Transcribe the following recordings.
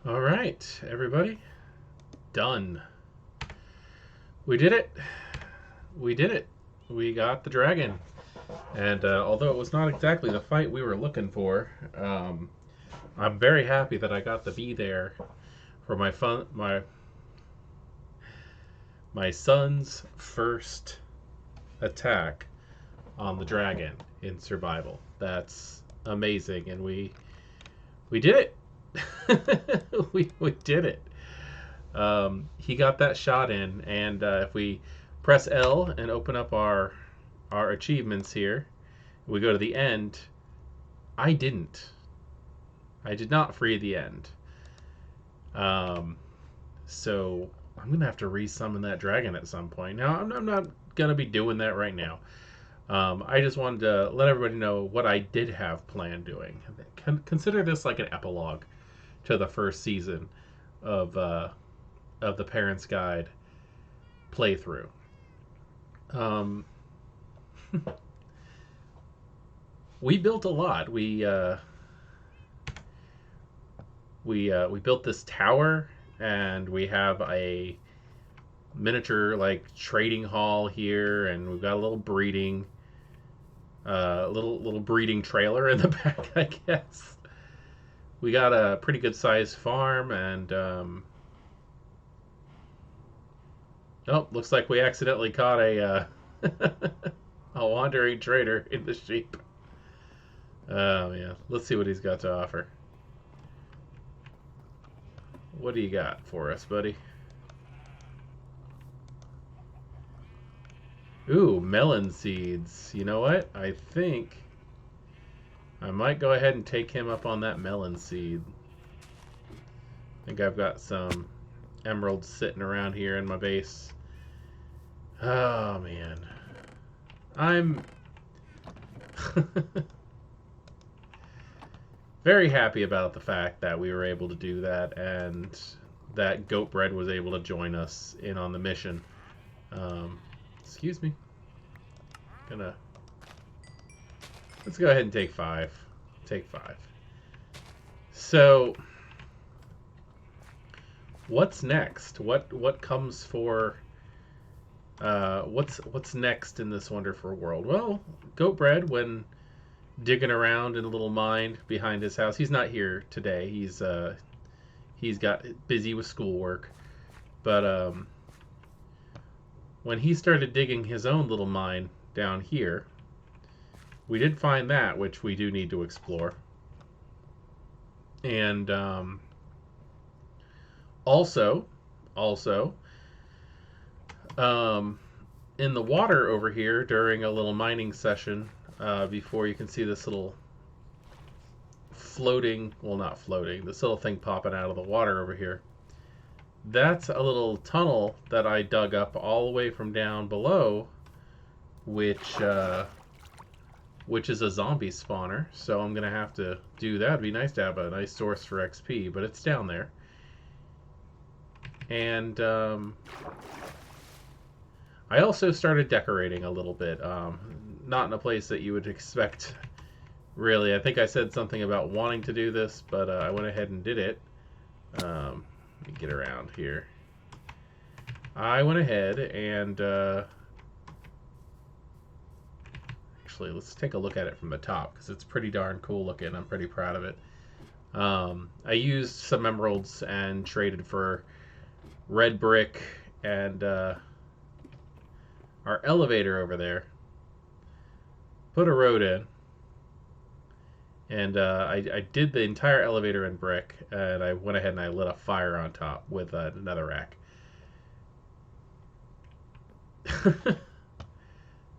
All right, everybody. Done. We did it. We did it. We got the dragon. And although it was not exactly the fight we were looking for, I'm very happy that I got to be there for my son's first attack on the dragon in survival. That's amazing, and we did it. we did it. He got that shot in, and if we press L and open up our achievements here, we go to the end. I didn't. I did not free the end. Um, so I'm gonna have to resummon that dragon at some point. Now I'm not gonna be doing that right now. I just wanted to let everybody know what I did have planned doing. Consider this like an epilogue to the first season of the Parents Guide playthrough. Um, we built a lot. We built this tower, and we have a miniature like trading hall here, and we've got a little breeding trailer in the back, I guess. We got a pretty good sized farm, and oh, looks like we accidentally caught a wandering trader in the sheep. Oh yeah, let's see what he's got to offer. What do you got for us, buddy? Ooh, melon seeds. You know what? I think I might go ahead and take him up on that melon seed. I think I've got some emeralds sitting around here in my base. Oh man. I'm very happy about the fact that we were able to do that, and that Goatbread was able to join us in on the mission. Excuse me. Let's go ahead and take 5. Take 5. So, what's next? What comes for? What's next in this wonderful world? Well, Goatbread, when digging around in a little mine behind his house. He's not here today. He's got busy with schoolwork. But when he started digging his own little mine down here, we did find that, which we do need to explore. And also, in the water over here during a little mining session, before you can see this little floating, well, not floating, this little thing popping out of the water over here. That's a little tunnel that I dug up all the way from down below, which is a zombie spawner. So I'm gonna have to do that. It'd be nice to have a nice source for XP, but it's down there. And I also started decorating a little bit. Not in a place that you would expect, really. I think I said something about wanting to do this, but I went ahead and did it. Let me get around here. I went ahead and actually, let's take a look at it from the top, because it's pretty darn cool looking. I'm pretty proud of it. I used some emeralds and traded for red brick and our elevator over there. Put a road in, and I did the entire elevator in brick, and I went ahead and I lit a fire on top with another rack.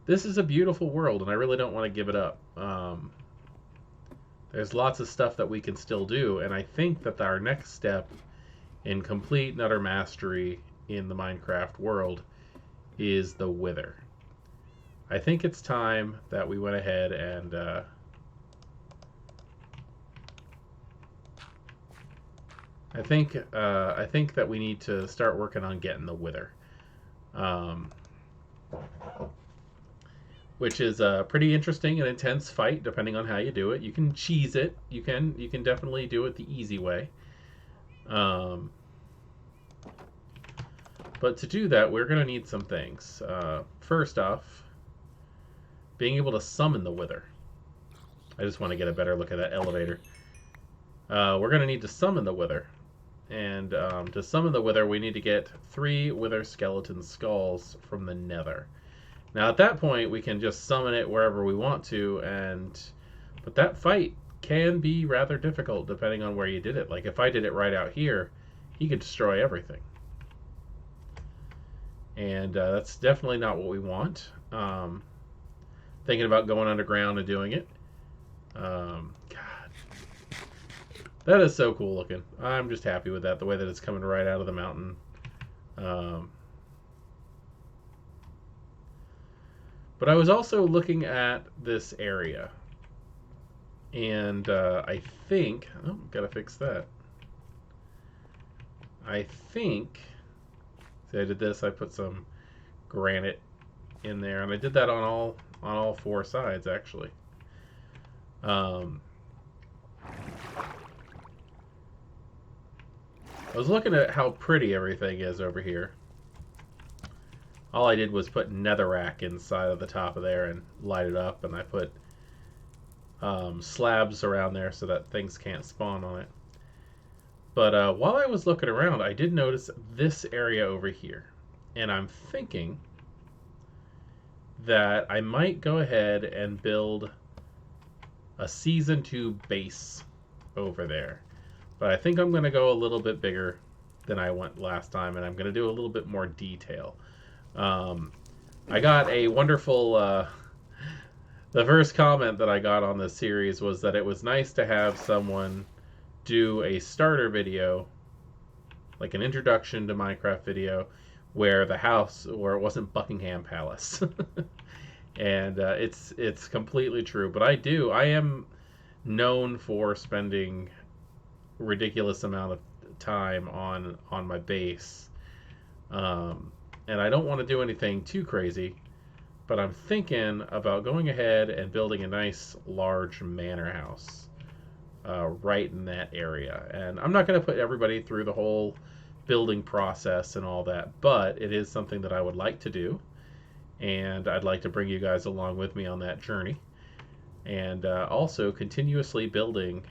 This is a beautiful world, and I really don't want to give it up. There's lots of stuff that we can still do, and I think that our next step in complete and utter mastery in the Minecraft world is the Wither. I think it's time that we went ahead and I think that we need to start working on getting the Wither, which is a pretty interesting and intense fight depending on how you do it. You can cheese it. You can definitely do it the easy way. Um, but to do that, we're going to need some things. First off, being able to summon the Wither. I just want to get a better look at that elevator. We're going to need to summon the Wither. And to summon the Wither, we need to get 3 Wither skeleton skulls from the Nether. Now at that point, we can just summon it wherever we want to, but that fight can be rather difficult depending on where you did it. Like if I did it right out here, he could destroy everything. And that's definitely not what we want. Thinking about going underground and doing it. God, that is so cool looking. I'm just happy with that, the way that it's coming right out of the mountain. But I was also looking at this area. And I think... Oh, gotta fix that. I think... See, I did this. I put some granite in there. And I did that on all 4 sides, actually. I was looking at how pretty everything is over here. All I did was put netherrack inside of the top of there and light it up, and I put slabs around there so that things can't spawn on it. But while I was looking around, I did notice this area over here. And I'm thinking that I might go ahead and build a Season 2 base over there. But I think I'm going to go a little bit bigger than I went last time, and I'm going to do a little bit more detail. I got a wonderful... the first comment that I got on this series was that it was nice to have someone do a starter video, like an introduction to Minecraft video, where it wasn't Buckingham Palace. And it's completely true. But I am known for spending ridiculous amount of time on my base. And I don't want to do anything too crazy, but I'm thinking about going ahead and building a nice large manor house right in that area. And I'm not going to put everybody through the whole building process and all that, but it is something that I would like to do, and I'd like to bring you guys along with me on that journey, and also continuously building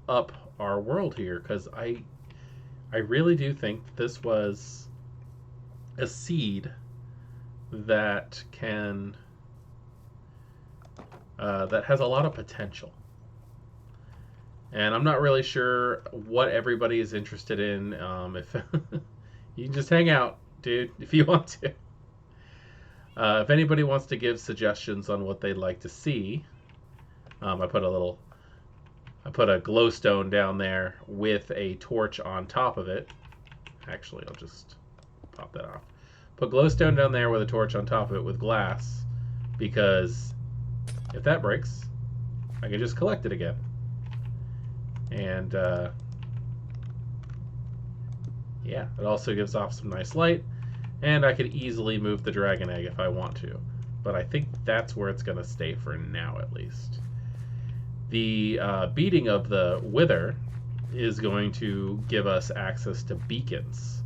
up our world here, because I really do think this was a seed that can that has a lot of potential. And I'm not really sure what everybody is interested in. If you can just hang out, dude, if you want to. If anybody wants to give suggestions on what they'd like to see, I put a glowstone down there with a torch on top of it. Actually, I'll just pop that off. Put glowstone down there with a torch on top of it with glass, because if that breaks, I can just collect it again. And yeah, it also gives off some nice light, and I could easily move the dragon egg if I want to, but I think that's where it's going to stay for now, at least. The beating of the Wither is going to give us access to beacons,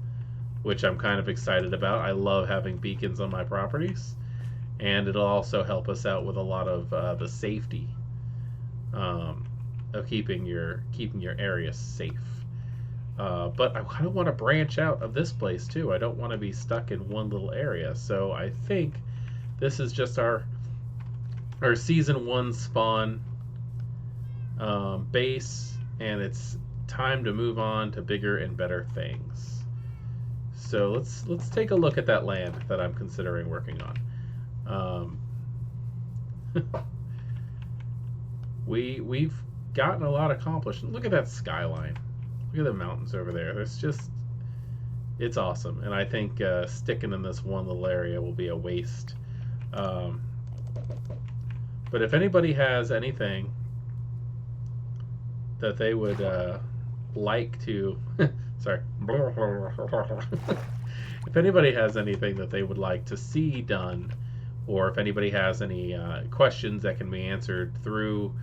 which I'm kind of excited about. I love having beacons on my properties, and it'll also help us out with a lot of the safety of keeping your area safe. But I kind of want to branch out of this place too. I don't want to be stuck in one little area. So I think this is just our season 1 spawn base, and it's time to move on to bigger and better things. So let's take a look at that land that I'm considering working on. We've gotten a lot accomplished. Look at that skyline. Look at the mountains over there. It's awesome. And I think sticking in this one little area will be a waste. But if anybody has anything that they would like to sorry. If anybody has anything that they would like to see done, or if anybody has any questions that can be answered through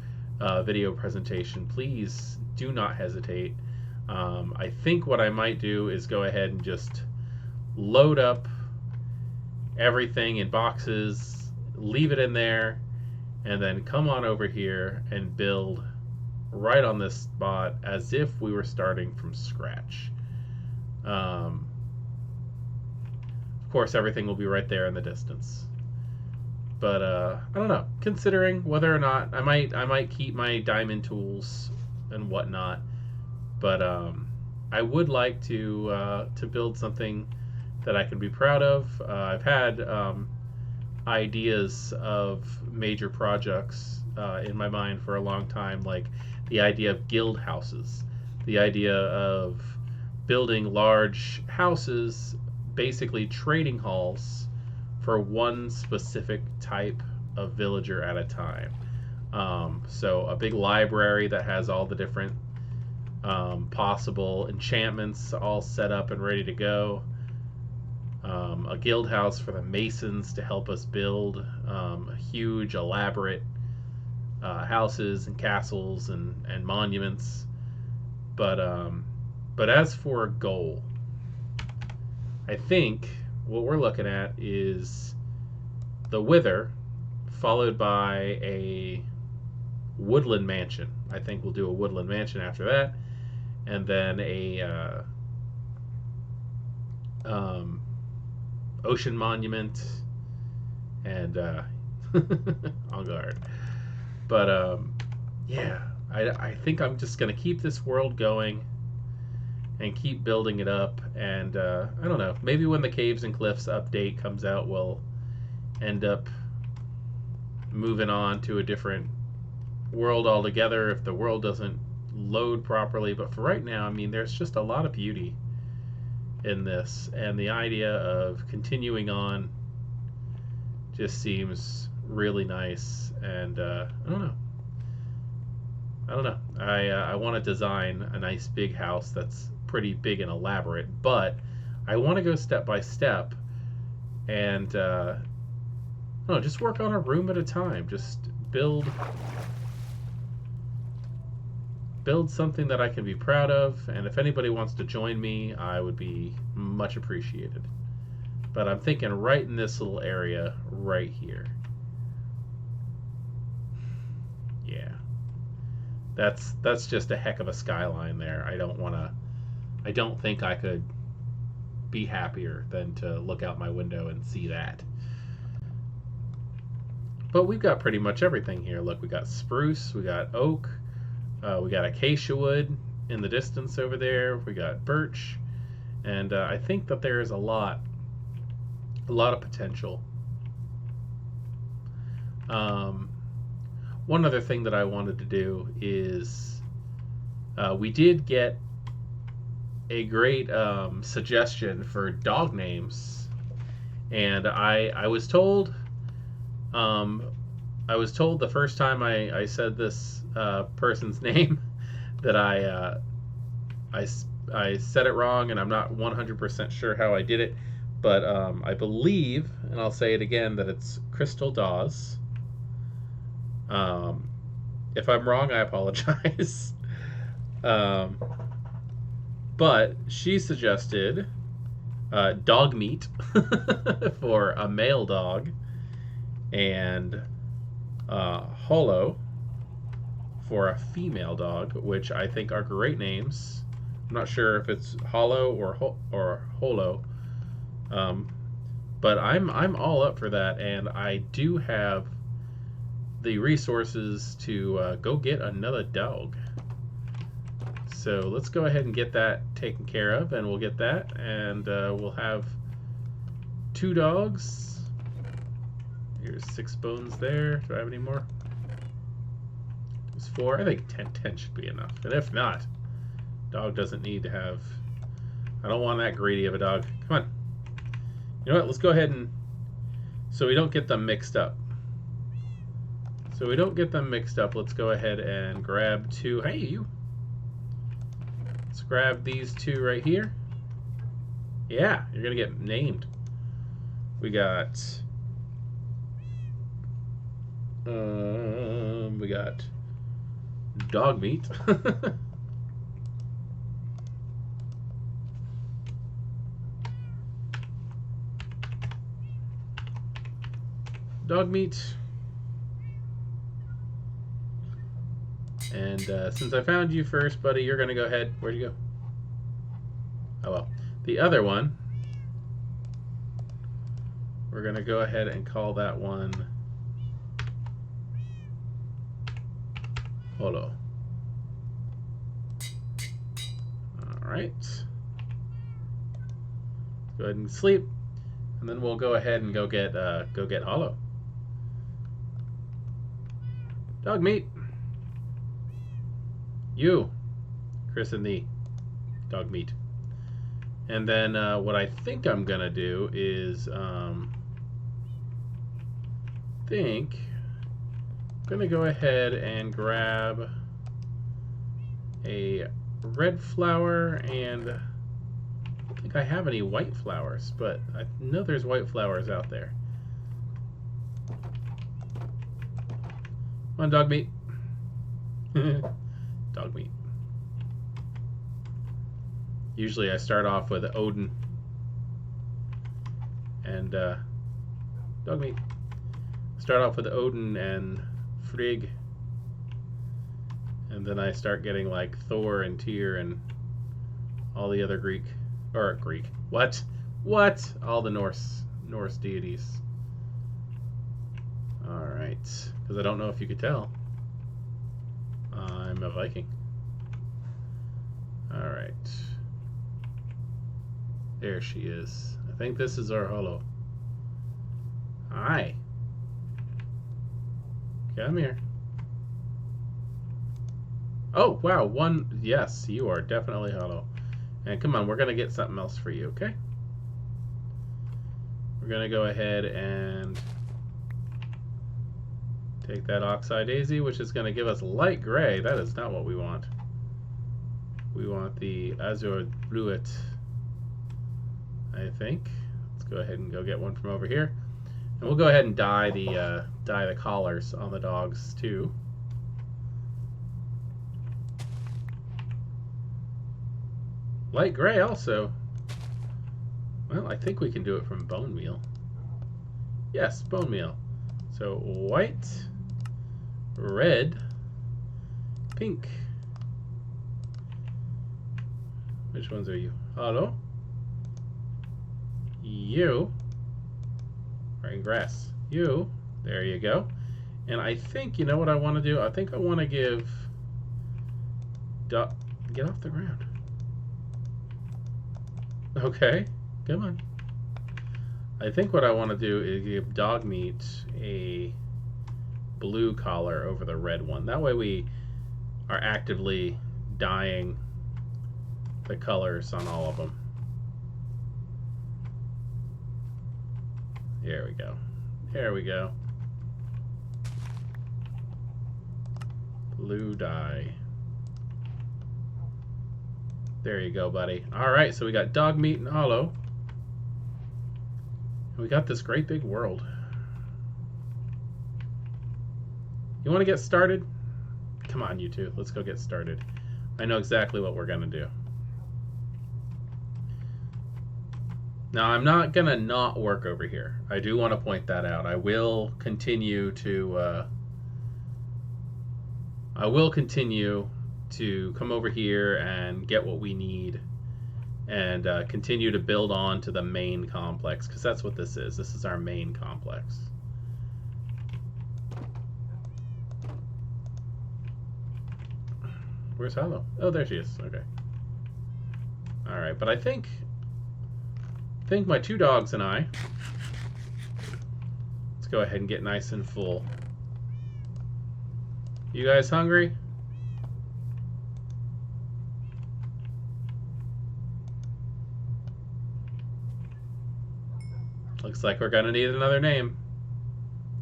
video presentation, please do not hesitate. I think what I might do is go ahead and just load up everything in boxes, leave it in there, and then come on over here and build right on this spot as if we were starting from scratch. Of course, everything will be right there in the distance. But I don't know. Considering whether or not I might keep my diamond tools and whatnot, but I would like to build something that I can be proud of. I've had ideas of major projects in my mind for a long time, like the idea of guild houses, the idea of building large houses, basically trading halls for one specific type of villager at a time. So a big library that has all the different possible enchantments all set up and ready to go. A guild house for the masons to help us build huge, elaborate houses and castles and monuments. But as for a goal, I think what we're looking at is the Wither, followed by a woodland mansion. I think we'll do a woodland mansion after that, and then a ocean monument, and on guard. But yeah, I think I'm just gonna keep this world going and keep building it up. And I don't know, maybe when the Caves and Cliffs update comes out, we'll end up moving on to a different world altogether if the world doesn't load properly. But for right now, I mean, there's just a lot of beauty in this, and the idea of continuing on just seems really nice. And I don't know. I want to design a nice big house that's pretty big and elaborate, but I want to go step by step and just work on a room at a time. Just build something that I can be proud of, and if anybody wants to join me, I would be much appreciated. But I'm thinking right in this little area right here. Yeah. That's just a heck of a skyline there. I don't think I could be happier than to look out my window and see that. But we've got pretty much everything here. Look, we got spruce, we got oak, we got acacia wood in the distance over there, we got birch, and I think that there is a lot of potential. One other thing that I wanted to do is we did get a great suggestion for dog names, and I was told the first time I said this person's name that I said it wrong, and I'm not 100% sure how I did it, but I believe, and I'll say it again, that it's Crystal Dawes. If I'm wrong, I apologize. But she suggested dog meat for a male dog, and Holo for a female dog, which I think are great names. I'm not sure if it's Hollow or Holo, but I'm all up for that, and I do have the resources to go get another dog. So let's go ahead and get that taken care of, and we'll get that, and we'll have 2 dogs. Here's 6 bones there. Do I have any more? There's 4. I think 10 should be enough. And if not, dog doesn't need to have... I don't want that greedy of a dog. Come on. You know what? Let's go ahead and... So we don't get them mixed up. Let's go ahead and grab 2. Hey, you. Let's grab these 2 right here. Yeah, you're going to get named. We got... we got dog meat. dog meat. And since I found you first, buddy, you're going to go ahead. Where'd you go? Oh, well. The other one, we're going to go ahead and call that one Holo. All right. Go ahead and sleep, and then we'll go ahead and go get Holo. Dog meat. You, Chris and the dog meat. And then what I think I'm gonna do is I'm gonna go ahead and grab a red flower, and I don't think I have any white flowers, but I know there's white flowers out there. Come on, dog meat. Dog meat. Usually I start off with Odin and dog meat. Start off with Odin and Frigg, and then I start getting like Thor and Tyr and all the other Greek. What? All the Norse deities. All right, because I don't know if you could tell, I'm a Viking. All right. There she is. I think this is our Holo. Hi. Come here. Oh, wow. One. Yes, you are definitely Holo. And come on, we're going to get something else for you, okay? We're going to go ahead and take that Oxeye Daisy, which is going to give us light gray. That is not what we want. We want the Azure Bluet, I think. Let's go ahead and go get one from over here. And we'll go ahead and dye the collars on the dogs too. Light gray also. Well, I think we can do it from bone meal. Yes, bone meal. So white, red, pink. Which ones are you? Hello? You are in grass. You. There you go. And I think, you know what I want to do? I think I want to give... Get off the ground. Okay. Come on. I think what I want to do is give dog meat a blue collar over the red one. That way we are actively dyeing the colors on all of them. There we go. There we go. Blue dye. There you go, buddy. Alright, so we got dog meat and Holo. And we got this great big world. You want to get started? Come on, you two. Let's go get started. I know exactly what we're going to do. Now, I'm not going to not work over here. I do want to point that out. I will continue to come over here and get what we need and continue to build on to the main complex, because that's what this is. This is our main complex. Where's Holo? Oh, there she is. Okay. All right, but I think my two dogs and I, let's go ahead and get nice and full. You guys hungry? Looks like we're gonna need another name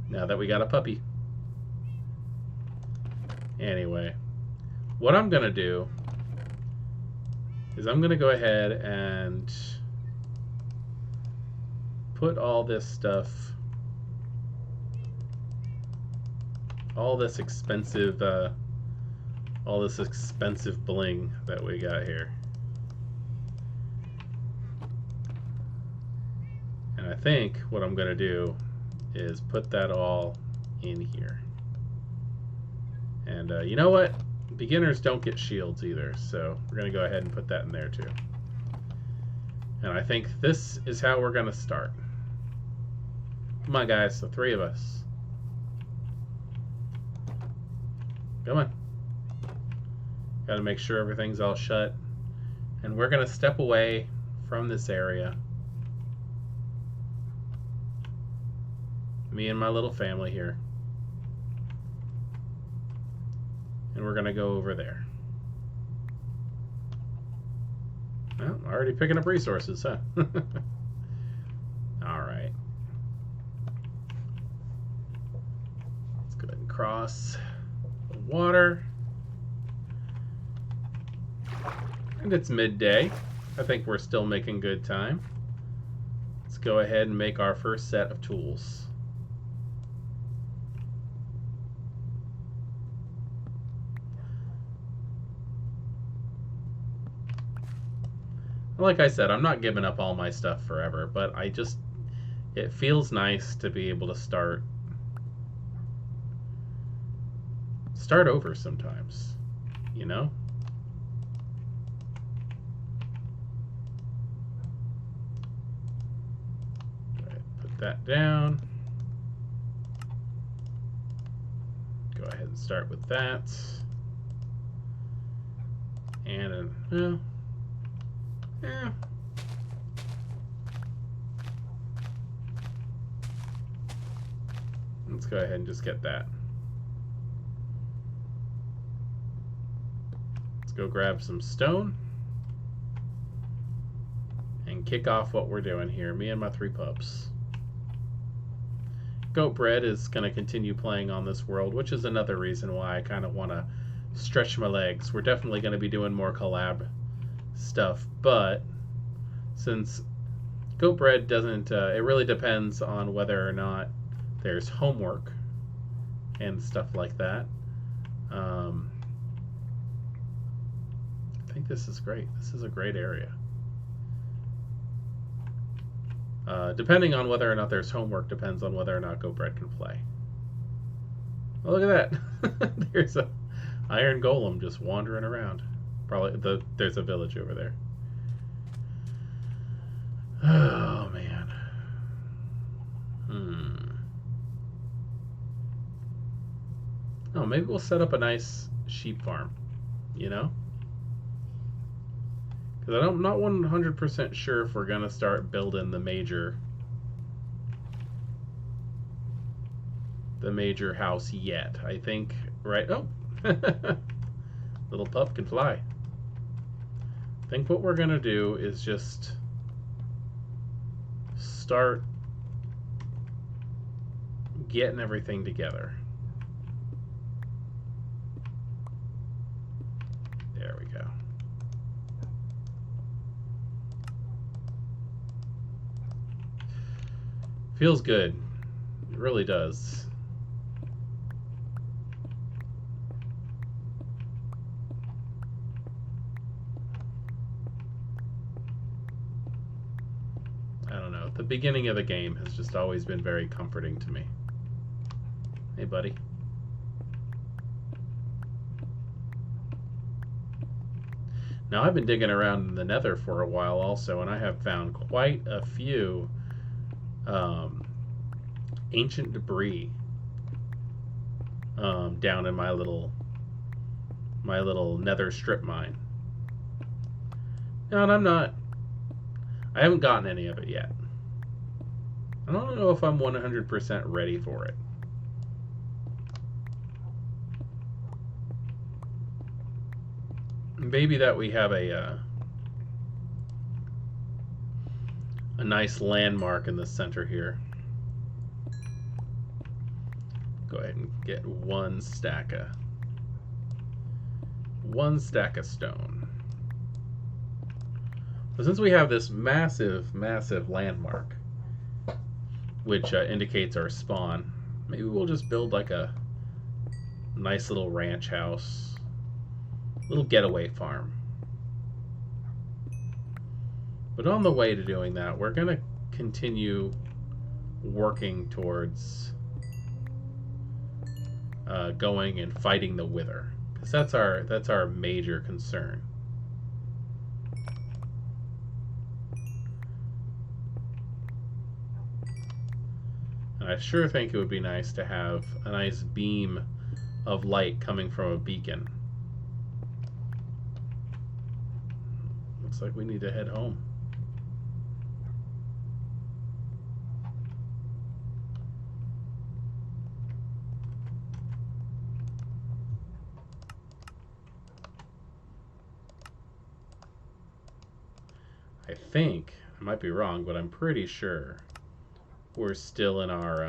now that we got a puppy. Anyway, what I'm gonna do is I'm gonna go ahead and put all this stuff, all this expensive bling that we got here. And I think what I'm gonna do is put that all in here. And you know what? Beginners don't get shields either, so we're going to go ahead and put that in there too. And I think this is how we're going to start. Come on, guys, the three of us. Come on. Got to make sure everything's all shut. And we're going to step away from this area. Me and my little family here. And we're going to go over there. Well, already picking up resources, huh? Alright. Let's go ahead and cross the water. And it's midday. I think we're still making good time. Let's go ahead and make our first set of tools. Like I said, I'm not giving up all my stuff forever, but it feels nice to be able to start over sometimes, you know? Go ahead and put that down. Go ahead and start with that. And, well, yeah. Let's go ahead and just get that. Let's go grab some stone and kick off what we're doing here, me and my three pups. Goat Bread is going to continue playing on this world, which is another reason why I kind of want to stretch my legs. We're definitely going to be doing more collab stuff, but since Goat Bread doesn't, it really depends on whether or not there's homework and stuff like that. I think this is great. This is a great area. Depending on whether or not there's homework depends on whether or not Goat Bread can play. Oh, look at that. There's a iron golem just wandering around. Probably there's a village over there. Oh man. Oh, maybe we'll set up a nice sheep farm, you know? Because I'm not 100% sure if we're gonna start building the major house yet. I think right. Oh, little pup can fly. I think what we're gonna do is just start getting everything together. There we go. Feels good. It really does. I don't know. The beginning of the game has just always been very comforting to me. Hey, buddy. Now, I've been digging around in the Nether for a while also, and I have found quite a few ancient debris down in my little Nether strip mine. Now, and I haven't gotten any of it yet. I don't know if I'm 100% ready for it. Maybe that we have a nice landmark in the center here. Go ahead and get one stack of stone. But since we have this massive landmark, which indicates our spawn, maybe we'll just build like a nice little ranch house, little getaway farm. But on the way to doing that, we're going to continue working towards going and fighting the Wither, because that's our major concern. And I sure think it would be nice to have a nice beam of light coming from a beacon. Looks like we need to head home. I think, I might be wrong, but I'm pretty sure we're still in our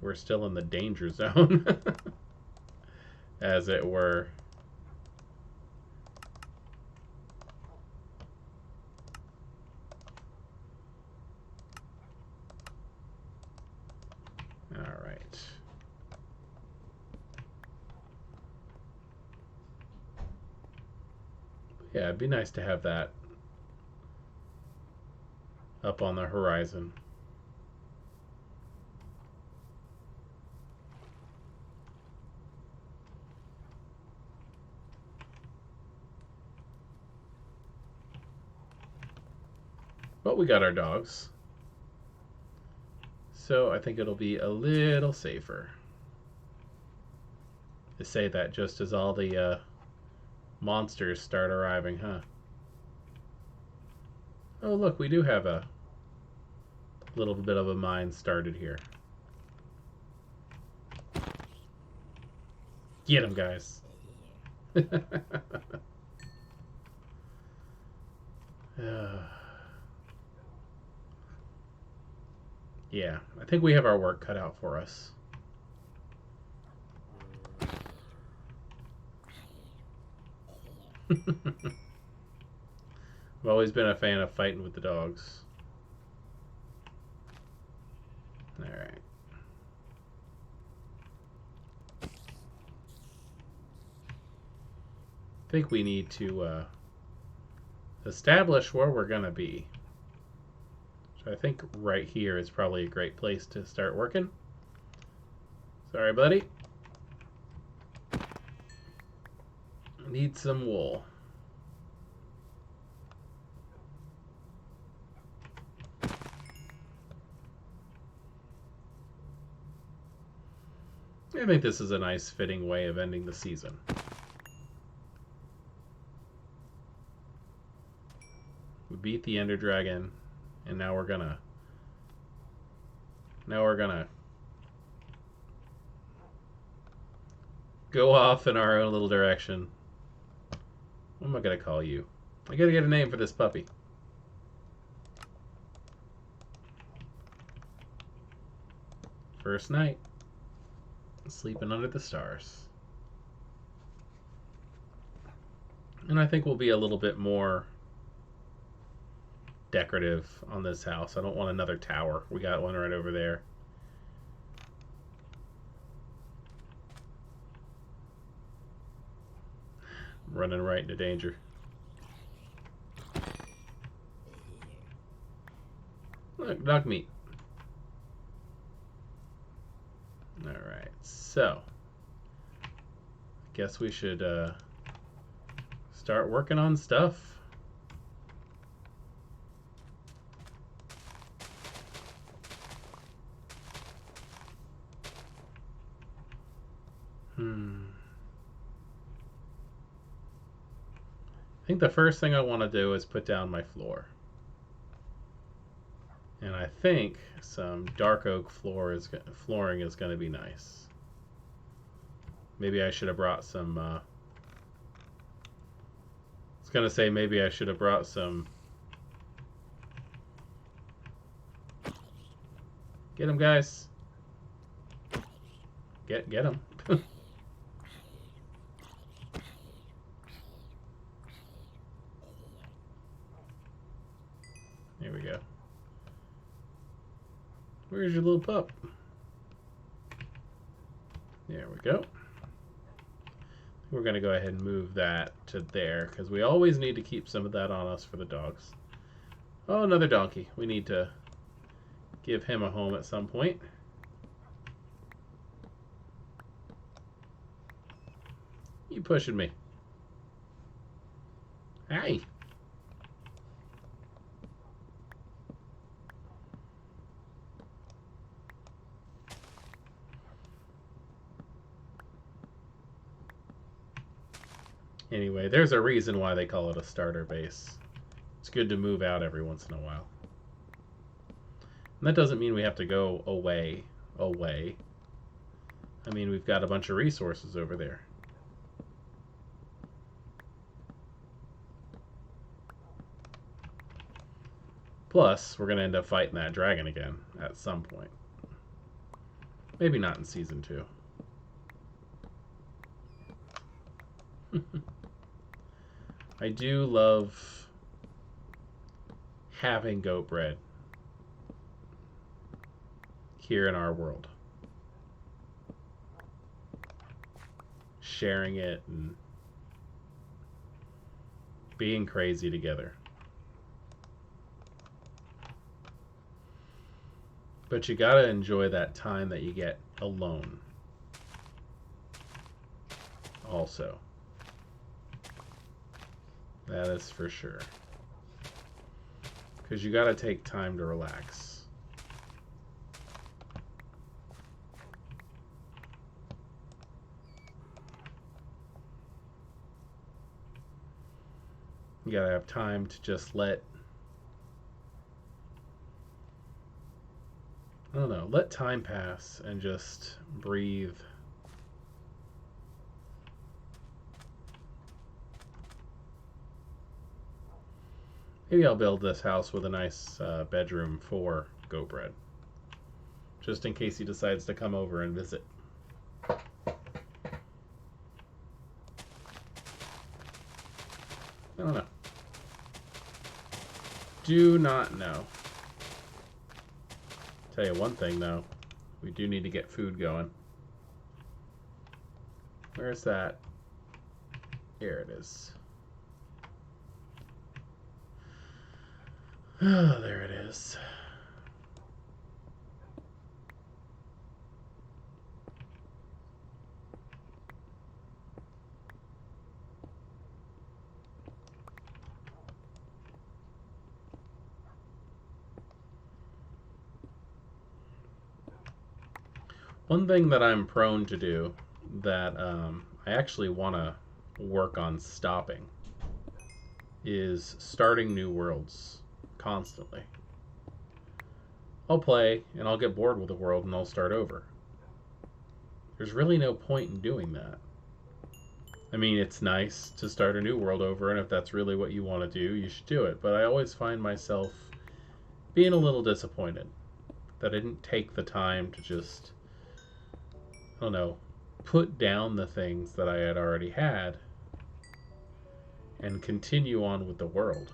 we're still in the danger zone, as it were. All right. Yeah, it'd be nice to have that up on the horizon. But we got our dogs, so I think it'll be a little safer. They say that just as all the monsters start arriving, huh? Oh, look, we do have a little bit of a mine started here. Get them, guys. Yeah, I think we have our work cut out for us. I've always been a fan of fighting with the dogs. Alright. I think we need to establish where we're going to be. So I think right here is probably a great place to start working. Sorry, buddy. Need some wool. I think this is a nice fitting way of ending the season. We beat the Ender Dragon, and now we're gonna go off in our own little direction. What am I gonna call you? I gotta get a name for this puppy. First night. Sleeping under the stars. And I think we'll be a little bit more decorative on this house. I don't want another tower. We got one right over there. Running right into danger. Look, dog meat. Alright, so I guess we should start working on stuff. I think the first thing I want to do is put down my floor. And I think some dark oak flooring is going to be nice. Maybe I should have brought some... I was going to say maybe I should have brought some... Get them, guys. Get them. Here we go. Where's your little pup? There we go. We're going to go ahead and move that to there because we always need to keep some of that on us for the dogs. Oh, another donkey. We need to give him a home at some point. You pushing me. Hey. Anyway, there's a reason why they call it a starter base. It's good to move out every once in a while. And that doesn't mean we have to go away. I mean, we've got a bunch of resources over there. Plus, we're going to end up fighting that dragon again at some point. Maybe not in Season 2. I do love having goat bread here in our world. Sharing it and being crazy together. But you gotta enjoy that time that you get alone. Also. That is for sure. Because you gotta take time to relax. You gotta have time to just let, I don't know, let time pass and just breathe. Maybe I'll build this house with a nice bedroom for goat bread. Just in case he decides to come over and visit. I don't know. Do not know. Tell you one thing though, we do need to get food going. Where's that? Here it is. Oh, there it is. One thing that I'm prone to do that I actually want to work on stopping is starting new worlds constantly. I'll play and I'll get bored with the world and I'll start over. There's really no point in doing that. I mean, it's nice to start a new world over, and if that's really what you want to do, you should do it. But I always find myself being a little disappointed that I didn't take the time to just, I don't know, put down the things that I had already had and continue on with the world.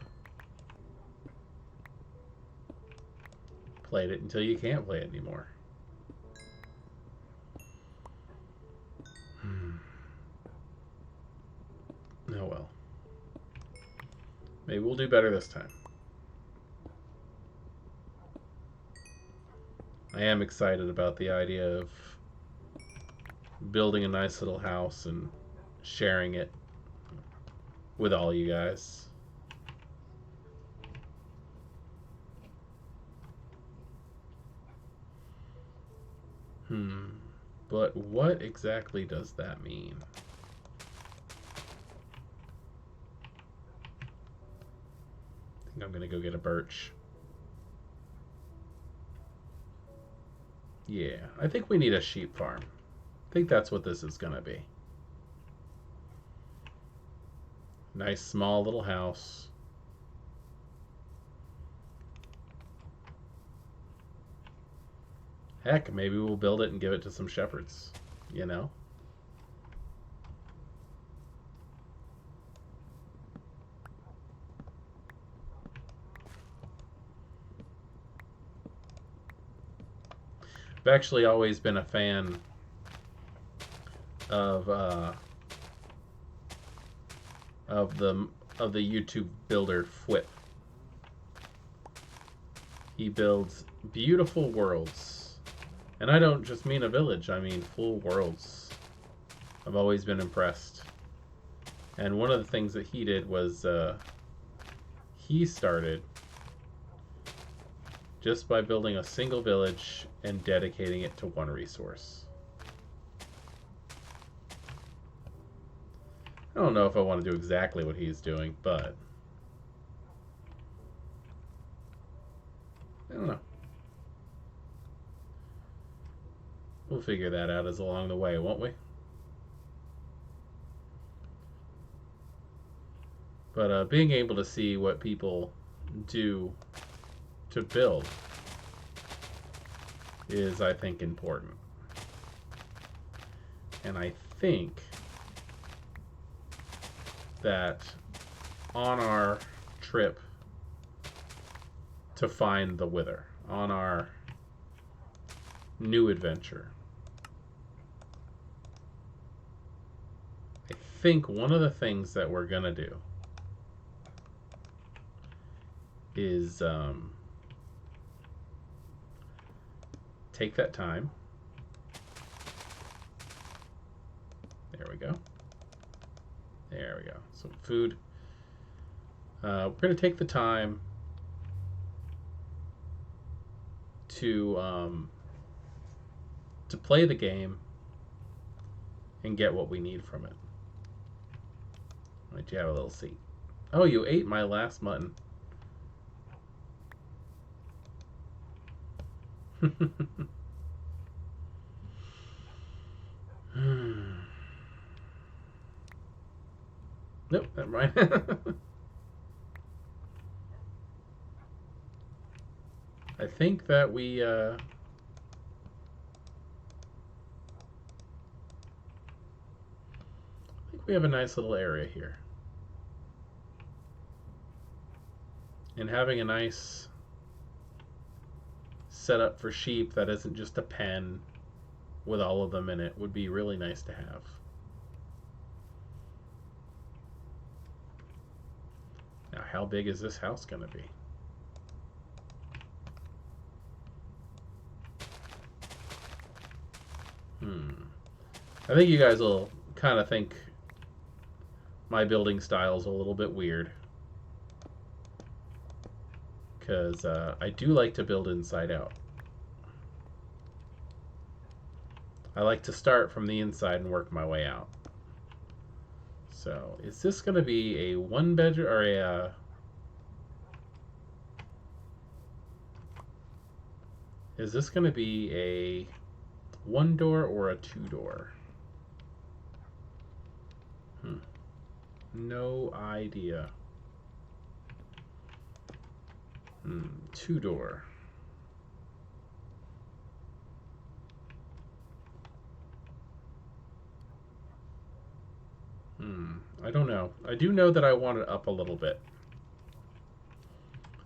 Played it until you can't play it anymore. Oh well. Maybe we'll do better this time. I am excited about the idea of building a nice little house and sharing it with all you guys. But what exactly does that mean? I think I'm gonna go get a birch. Yeah, I think we need a sheep farm. I think that's what this is gonna be. Nice small little house. Heck, maybe we'll build it and give it to some shepherds, you know? I've actually always been a fan of the YouTube builder Fwip. He builds beautiful worlds. And I don't just mean a village, I mean full worlds. I've always been impressed. And one of the things that he did was he started just by building a single village and dedicating it to one resource. I don't know if I want to do exactly what he's doing, but I don't know. We'll figure that out as along the way, won't we? But being able to see what people do to build is, I think, important. And I think that on our trip to find the Wither, on our new adventure, I think one of the things that we're gonna do is take that time. There we go. There we go. Some food. We're going to take the time to play the game and get what we need from it. Let you have a little seat. Oh, you ate my last mutton. Nope, never mind. I think that we I think we have a nice little area here. And having a nice setup for sheep that isn't just a pen with all of them in it would be really nice to have. Now, how big is this house going to be? I think you guys will kind of think my building style is a little bit weird, because I do like to build inside out. I like to start from the inside and work my way out. So, is this going to be a one bedroom or a is this going to be a one door or a two door? No idea. Two door. I don't know. I do know that I want it up a little bit.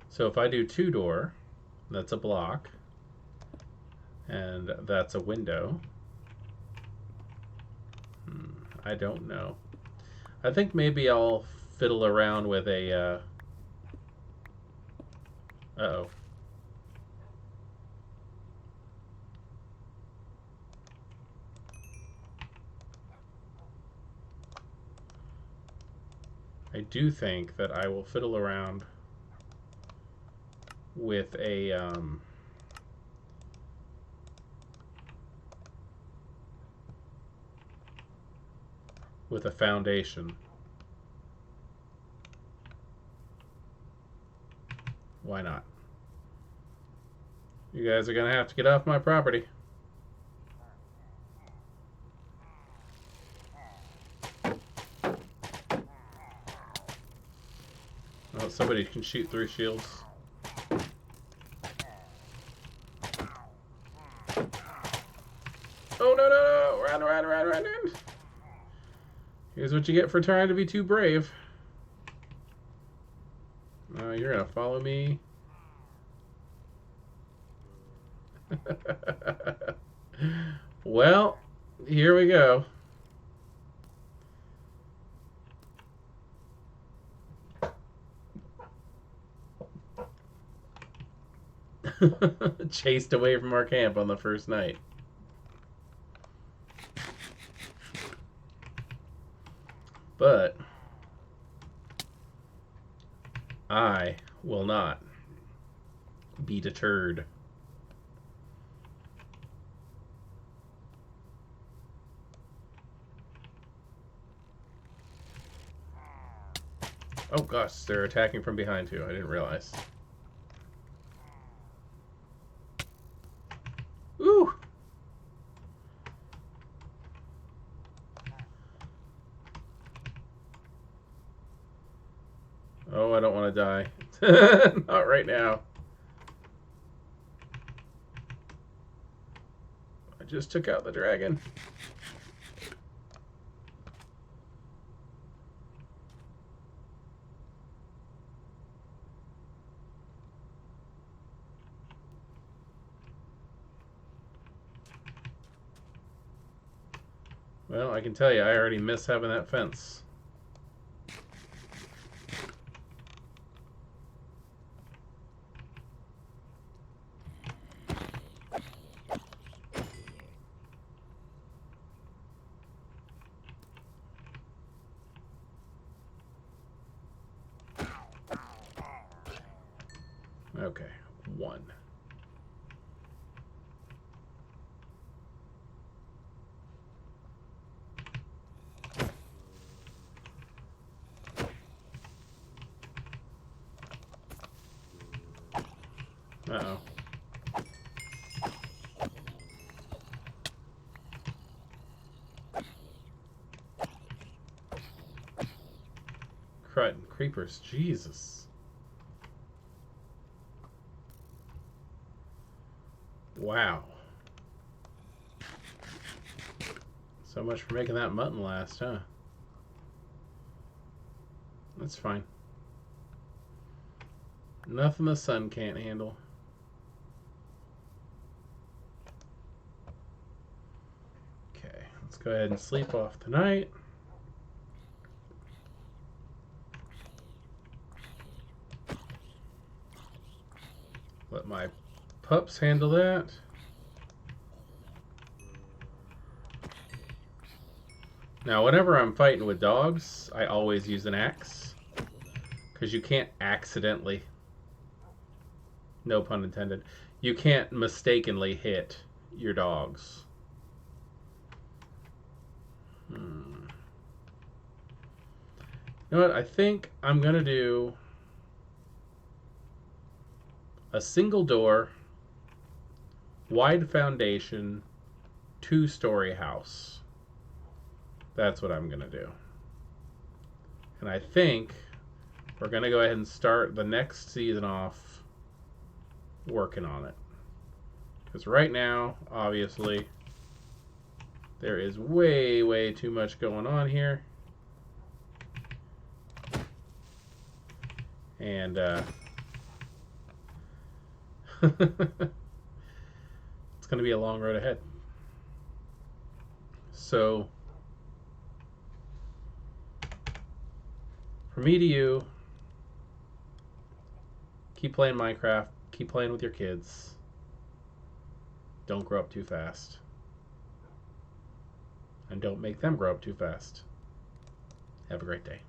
So if I do two door, that's a block, and that's a window. I don't know. I think maybe I'll fiddle around with a uh-oh. I do think that I will fiddle around with a foundation. Why not? You guys are gonna have to get off my property. Oh, somebody can shoot through shields. Oh, no, no, no! Run, run, run, run, run! Here's what you get for trying to be too brave. You're gonna follow me. Well, here we go. Chased away from our camp on the first night. But I will not be deterred. Oh gosh, they're attacking from behind too. I didn't realize. Ooh! Oh, I don't want to die. Not right now. I just took out the dragon. Well, I can tell you, I already miss having that fence. Okay, 1. Uh-oh. Crud, creepers, Jesus. Wow. So much for making that mutton last, huh? That's fine. Nothing the sun can't handle. Okay, let's go ahead and sleep off tonight. Let my pups handle that. Now, whenever I'm fighting with dogs, I always use an axe. Because you can't accidentally, no pun intended, you can't mistakenly hit your dogs. You know what? I think I'm going to do a single door, wide foundation, 2-story house. That's what I'm going to do. And I think we're going to go ahead and start the next season off working on it. Because right now, obviously, there is way, way too much going on here. And it's going to be a long road ahead. So, from me to you, keep playing Minecraft, keep playing with your kids. Don't grow up too fast. And don't make them grow up too fast. Have a great day.